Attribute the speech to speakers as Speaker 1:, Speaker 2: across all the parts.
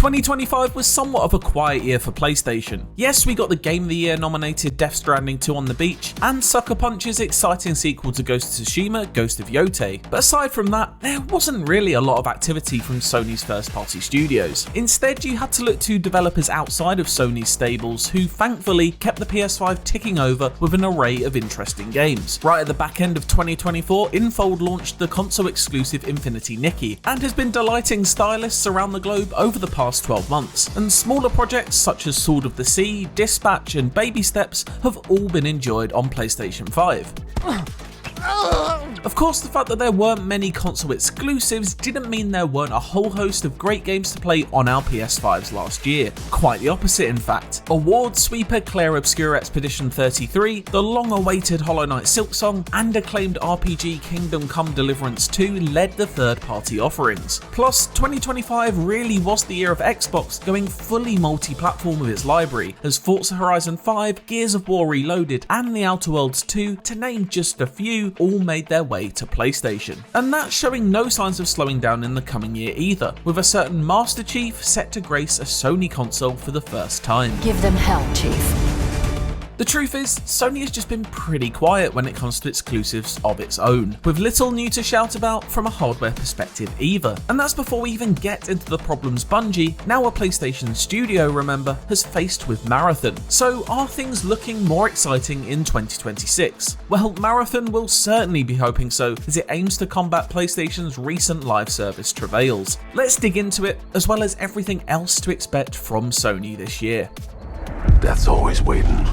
Speaker 1: 2025 was somewhat of a quiet year for PlayStation. Yes, we got the Game of the Year nominated Death Stranding 2 on the Beach, and Sucker Punch's exciting sequel to Ghost of Tsushima, Ghost of Yotei. But aside from that, there wasn't really a lot of activity from Sony's first-party studios. Instead, you had to look to developers outside of Sony's stables who thankfully kept the PS5 ticking over with an array of interesting games. Right at the back end of 2024, Infold launched the console-exclusive Infinity Nikki, and has been delighting stylists around the globe over the past 12 months, and smaller projects such as Sword of the Sea, Dispatch and Baby Steps have all been enjoyed on PlayStation 5. Of course, the fact that there weren't many console exclusives didn't mean there weren't a whole host of great games to play on our PS5s last year. Quite the opposite, in fact. Award sweeper Clair Obscur Expedition 33, the long-awaited Hollow Knight Silksong, and acclaimed RPG Kingdom Come Deliverance 2 led the third-party offerings. Plus, 2025 really was the year of Xbox going fully multi-platform with its library, as Forza Horizon 5, Gears of War Reloaded, and The Outer Worlds 2, to name just a few, all made their way to PlayStation. And that's showing no signs of slowing down in the coming year either, with a certain Master Chief set to grace a Sony console for the first time.
Speaker 2: Give them hell, Chief.
Speaker 1: The truth is, Sony has just been pretty quiet when it comes to exclusives of its own, with little new to shout about from a hardware perspective either. And that's before we even get into the problems Bungie, now a PlayStation studio remember, has faced with Marathon. So are things looking more exciting in 2026? Well, Marathon will certainly be hoping so, as it aims to combat PlayStation's recent live service travails. Let's dig into it, as well as everything else to expect from Sony this year.
Speaker 3: Death's always waiting.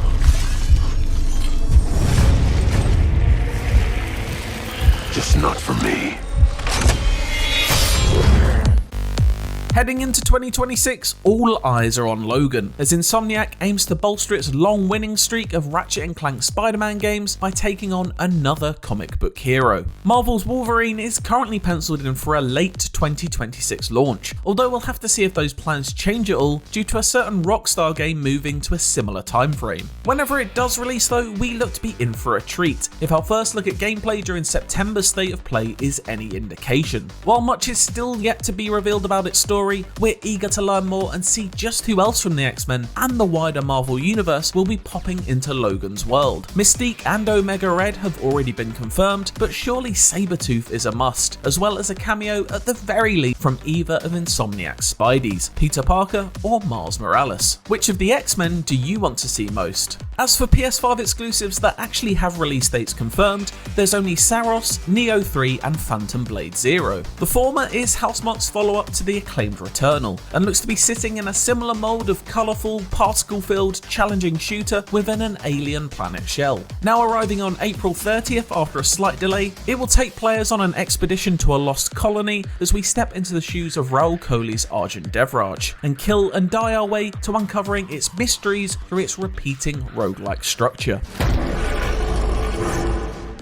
Speaker 3: Just not for me.
Speaker 1: Heading into 2026, all eyes are on Logan, as Insomniac aims to bolster its long winning streak of Ratchet & Clank Spider-Man games by taking on another comic book hero. Marvel's Wolverine is currently penciled in for a late 2026 launch, although we'll have to see if those plans change at all due to a certain Rockstar game moving to a similar time frame. Whenever it does release though, we look to be in for a treat, if our first look at gameplay during September's State of Play is any indication. While much is still yet to be revealed about its story, we're eager to learn more and see just who else from the X-Men and the wider Marvel universe will be popping into Logan's world. Mystique and Omega Red have already been confirmed, but surely Sabretooth is a must, as well as a cameo at the very least from either of Insomniac's Spideys, Peter Parker or Miles Morales. Which of the X-Men do you want to see most? As for PS5 exclusives that actually have release dates confirmed, there's only Saros, Neo 3 and Phantom Blade Zero. The former is Housemarque's follow-up to the acclaimed Returnal, and looks to be sitting in a similar mould of colourful, particle-filled, challenging shooter within an alien planet shell. Now arriving on April 30th after a slight delay, it will take players on an expedition to a lost colony as we step into the shoes of Raoul Coley's Argent Devraj, and kill and die our way to uncovering its mysteries through its repeating roguelike structure.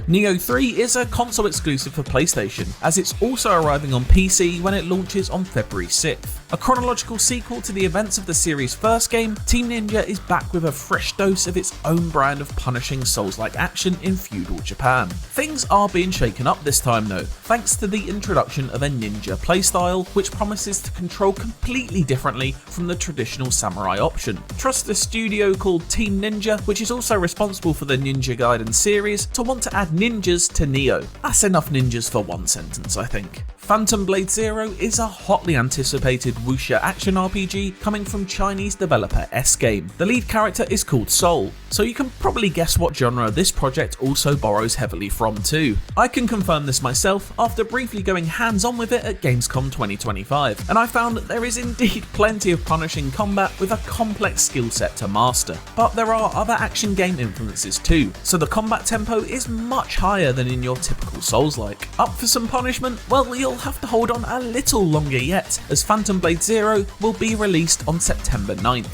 Speaker 1: Neo 3 is a console exclusive for PlayStation, as it's also arriving on PC when it launches on February 6th. A chronological sequel to the events of the series' first game, Team Ninja is back with a fresh dose of its own brand of punishing Souls-like action in feudal Japan. Things are being shaken up this time though, thanks to the introduction of a ninja playstyle, which promises to control completely differently from the traditional samurai option. Trust a studio called Team Ninja, which is also responsible for the Ninja Gaiden series, to want to add ninjas to Neo. That's enough ninjas for one sentence, I think. Phantom Blade Zero is a hotly anticipated wuxia action RPG coming from Chinese developer S-Game. The lead character is called Soul, so you can probably guess what genre this project also borrows heavily from too. I can confirm this myself after briefly going hands-on with it at Gamescom 2025, and I found that there is indeed plenty of punishing combat with a complex skill set to master. But there are other action game influences too, so the combat tempo is much higher than in your typical Souls-like. Up for some punishment? Well, you'll have to hold on a little longer yet, as Phantom Blade Zero will be released on September 9th.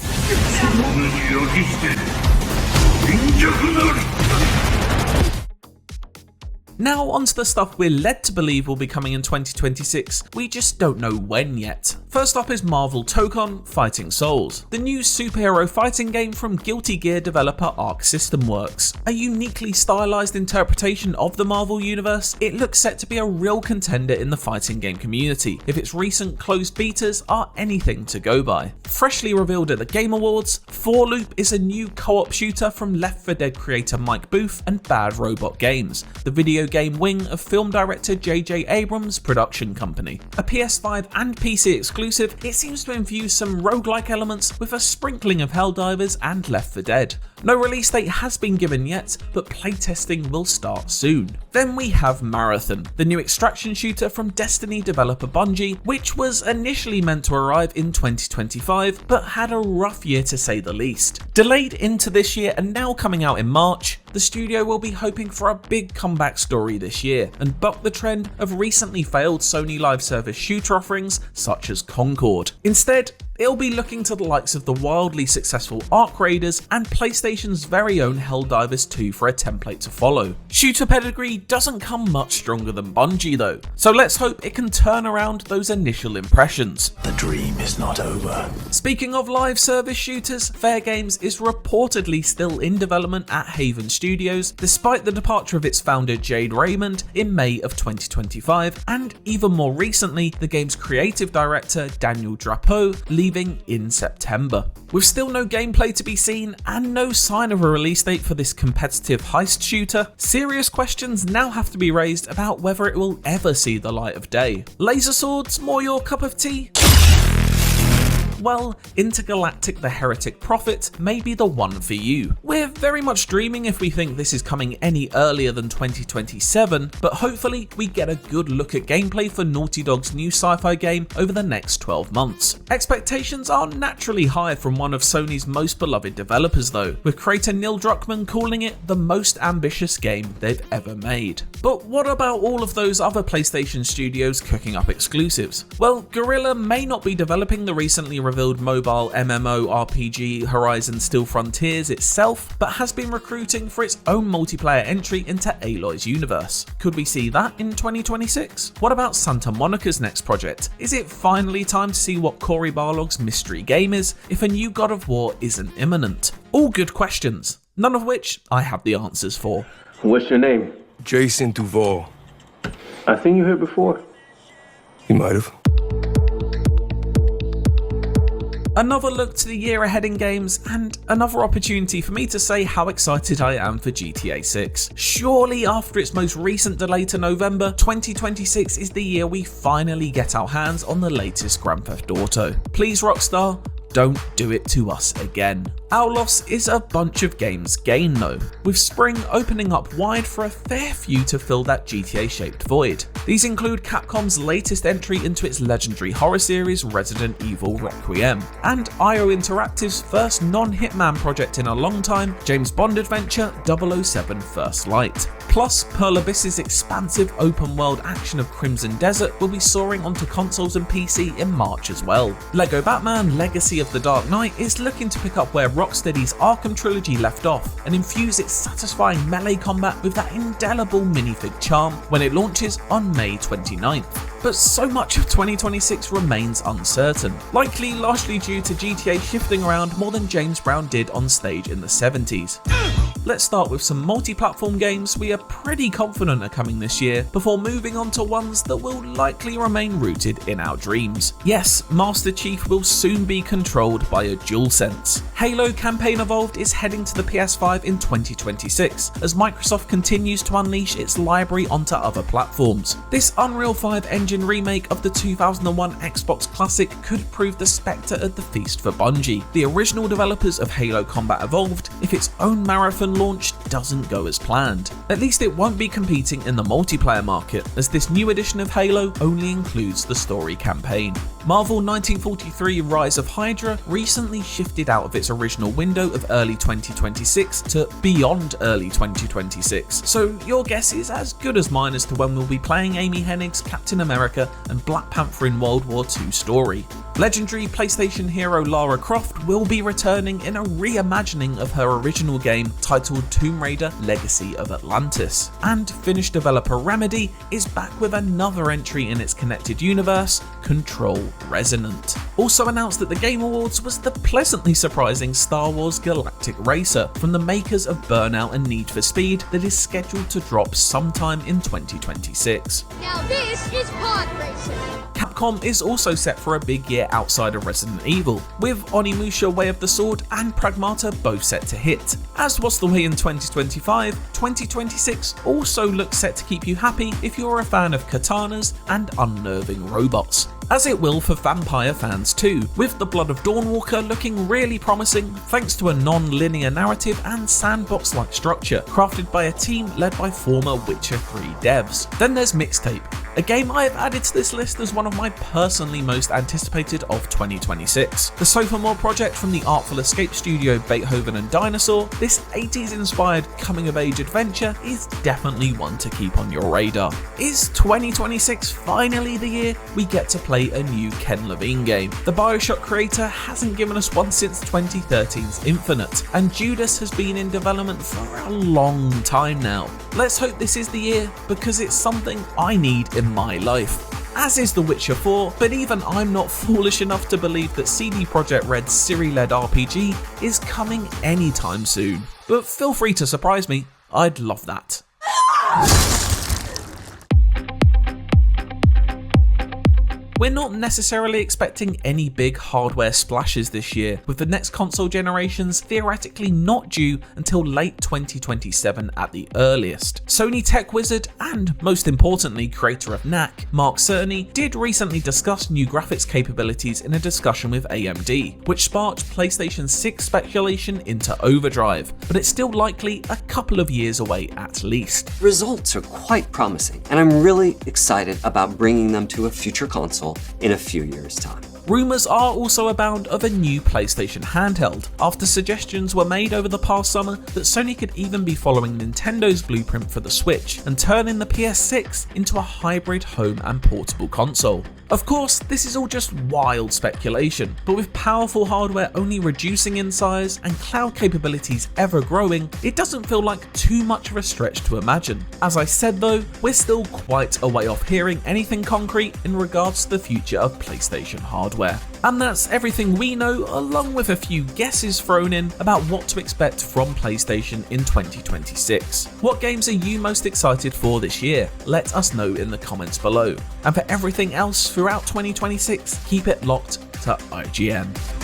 Speaker 1: Now onto the stuff we're led to believe will be coming in 2026, we just don't know when yet. First up is Marvel Tokon Fighting Souls, the new superhero fighting game from Guilty Gear developer Arc System Works. A uniquely stylized interpretation of the Marvel universe, it looks set to be a real contender in the fighting game community, if its recent closed betas are anything to go by. Freshly revealed at the Game Awards, 4Loop is a new co-op shooter from Left 4 Dead creator Mike Booth and Bad Robot Games, the video game wing of film director J.J. Abrams' production company. A PS5 and PC exclusive, it seems to infuse some roguelike elements with a sprinkling of Helldivers and Left 4 Dead. No release date has been given yet, but playtesting will start soon. Then we have Marathon, the new extraction shooter from Destiny developer Bungie, which was initially meant to arrive in 2025, but had a rough year to say the least. Delayed into this year and now coming out in March, the studio will be hoping for a big comeback story this year and buck the trend of recently failed Sony live service shooter offerings such as Concord. Instead, it'll be looking to the likes of the wildly successful Arc Raiders and PlayStation's very own Helldivers 2 for a template to follow. Shooter pedigree doesn't come much stronger than Bungie though, so let's hope it can turn around those initial impressions.
Speaker 3: The dream is not over.
Speaker 1: Speaking of live service shooters, Fair Games is reportedly still in development at Haven Studios, despite the departure of its founder Jade Raymond in May of 2025, and even more recently, the game's creative director Daniel Drapeau leaving in September. With still no gameplay to be seen and no sign of a release date for this competitive heist shooter, serious questions now have to be raised about whether it will ever see the light of day. Laser swords more your cup of tea? Well, Intergalactic the Heretic Prophet may be the one for you. We're very much dreaming if we think this is coming any earlier than 2027, but hopefully we get a good look at gameplay for Naughty Dog's new sci-fi game over the next 12 months. Expectations are naturally high from one of Sony's most beloved developers though, with creator Neil Druckmann calling it the most ambitious game they've ever made. But what about all of those other PlayStation studios cooking up exclusives? Well, Guerrilla may not be developing the recently revealed mobile MMORPG Horizon Still Frontiers itself, but has been recruiting for its own multiplayer entry into Aloy's universe. Could we see that in 2026? What about Santa Monica's next project? Is it finally time to see what Cory Barlog's mystery game is if a new God of War isn't imminent? All good questions, none of which I have the answers for.
Speaker 2: What's your name?
Speaker 4: Jason Duval.
Speaker 2: I seen you here before.
Speaker 4: You might have.
Speaker 1: Another look to the year ahead in games, and another opportunity for me to say how excited I am for GTA 6. Surely after its most recent delay to November, 2026 is the year we finally get our hands on the latest Grand Theft Auto. Please Rockstar, don't do it to us again. Our loss is a bunch of games gained though, with spring opening up wide for a fair few to fill that GTA-shaped void. These include Capcom's latest entry into its legendary horror series Resident Evil Requiem, and IO Interactive's first non-Hitman project in a long time, James Bond adventure 007 First Light. Plus, Pearl Abyss's expansive open-world action of Crimson Desert will be soaring onto consoles and PC in March as well. LEGO Batman Legacy of the Dark Knight is looking to pick up where Rocksteady's Arkham trilogy left off and infuse its satisfying melee combat with that indelible minifig charm when it launches on May 29th. But so much of 2026 remains uncertain, likely largely due to GTA shifting around more than James Brown did on stage in the 70s. Let's start with some multi-platform games we are pretty confident are coming this year, before moving on to ones that will likely remain rooted in our dreams. Yes, Master Chief will soon be controlled by a DualSense. Halo Campaign Evolved is heading to the PS5 in 2026, as Microsoft continues to unleash its library onto other platforms. This Unreal 5 engine remake of the 2001 Xbox Classic could prove the spectre at the feast for Bungie, the original developers of Halo Combat Evolved, if its own marathon launch doesn't go as planned. At least it won't be competing in the multiplayer market, as this new edition of Halo only includes the story campaign. Marvel 1943 Rise of Hydra recently shifted out of its original window of early 2026 to beyond early 2026, so your guess is as good as mine as to when we'll be playing Amy Hennig's Captain America and Black Panther in World War II story. Legendary PlayStation hero Lara Croft will be returning in a reimagining of her original game titled Tomb Raider Legacy of Atlantis. And Finnish developer Remedy is back with another entry in its connected universe, Control Resonant. Also announced at the Game Awards was the pleasantly surprising Star Wars Galactic Racer from the makers of Burnout and Need for Speed that is scheduled to drop sometime in 2026.
Speaker 5: Now this is pod racing.
Speaker 1: Capcom is also set for a big year outside of Resident Evil, with Onimusha Way of the Sword and Pragmata both set to hit. As was the way in 2025, 2026 also looks set to keep you happy if you're a fan of katanas and unnerving robots. As it will for vampire fans too, with The Blood of Dawnwalker looking really promising thanks to a non-linear narrative and sandbox-like structure crafted by a team led by former Witcher 3 devs. Then there's Mixtape, a game I have added to this list as one of my personally most anticipated of 2026. The sophomore project from the Artful Escape studio Beethoven and Dinosaur, this 80s inspired coming of age adventure is definitely one to keep on your radar. Is 2026 finally the year we get to play a new Ken Levine game? The BioShock creator hasn't given us one since 2013's Infinite, and Judas has been in development for a long time now. Let's hope this is the year, because it's something I need in my life. As is The Witcher 4, but even I'm not foolish enough to believe that CD Projekt Red's Siri-led RPG is coming anytime soon. But feel free to surprise me, I'd love that. We're not necessarily expecting any big hardware splashes this year, with the next console generations theoretically not due until late 2027 at the earliest. Sony tech wizard and, most importantly, creator of Knack, Mark Cerny, did recently discuss new graphics capabilities in a discussion with AMD, which sparked PlayStation 6 speculation into overdrive, but it's still likely a couple of years away at least.
Speaker 6: Results are quite promising, and I'm really excited about bringing them to a future console in a few years' time.
Speaker 1: Rumours are also abound of a new PlayStation handheld, after suggestions were made over the past summer that Sony could even be following Nintendo's blueprint for the Switch and turning the PS6 into a hybrid home and portable console. Of course, this is all just wild speculation, but with powerful hardware only reducing in size and cloud capabilities ever growing, it doesn't feel like too much of a stretch to imagine. As I said though, we're still quite a way off hearing anything concrete in regards to the future of PlayStation hardware. And that's everything we know, along with a few guesses thrown in about what to expect from PlayStation in 2026. What games are you most excited for this year? Let us know in the comments below. And for everything else throughout 2026, keep it locked to IGN.